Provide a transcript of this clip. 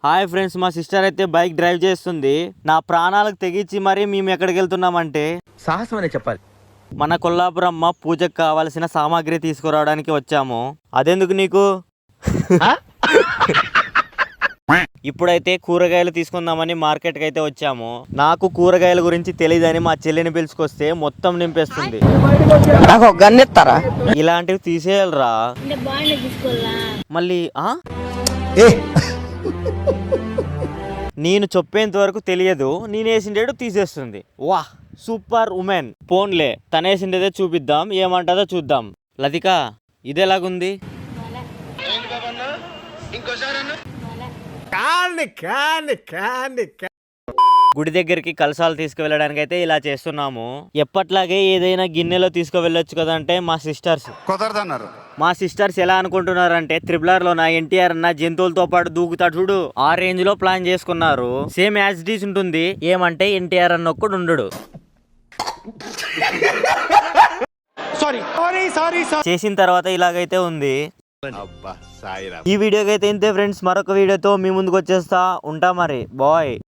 Hi friends, మా sister అయితే bike drive చేస్తుంది. నా ప్రాణాలకు తెగించి మరి మేము ఎక్కడికి వెళ్తున్నామంటే సాహసం అనే చెప్పాలి. మన కొల్లాపురమ్మ పూజకు కావాల్సిన సామాగ్రి తీసుకురావడానికి వచ్చాము. అదెందుకు నీకు? ఇప్పుడైతే కూరగాయలు తీసుకుందామని మార్కెట్కి అయితే వచ్చాము. నాకు కూరగాయల గురించి తెలియదని మా చెల్లిని పిలుచుకొస్తే మొత్తం నింపేస్తుంది. నాకు ఒక గన్ ఇస్తారా? ఇలాంటివి తీసేయాలరా. మళ్ళీ నేను చెప్పేంత వరకు తెలియదు, నేను వేసిండేడు తీసేస్తుంది. వాహ్, సూపర్ ఉమెన్. పోన్లే, తనేసిండేదే చూపిద్దాం, ఏమంటుందో చూద్దాం. లతిక, ఇదేలాగుంది? గుడి దగ్గరికి కలసాలు తీసుకువెళ్ళడానికి అయితే ఇలా చేస్తున్నాము. ఎప్పట్లాగే ఏదైనా గిన్నెలో తీసుకువెళ్ళొచ్చు కదంటే మా సిస్టర్స్ కుదరదన్నారు. మా సిస్టర్స్ ఎలా అనుకుంటున్నారంటే త్రిబులర్ లో నా ఎన్టీఆర్ అన్న జంతువులతో పాటు దూకుతాడు చూడు, ఆ రేంజ్ లో ప్లాన్ చేసుకున్నారు. సేమ్ యాజ్ డీస్ ఉంటుంది. ఏమంటే ఎన్టీఆర్ అన్న ఒక్కడు ఉండడు. చేసిన తర్వాత ఇలాగైతే ఉంది. ఈ వీడియోకి అయితే ఇంతే ఫ్రెండ్స్. మరొక వీడియోతో మీ ముందుకు వచ్చేస్తా ఉంటా. మరి బాయ్.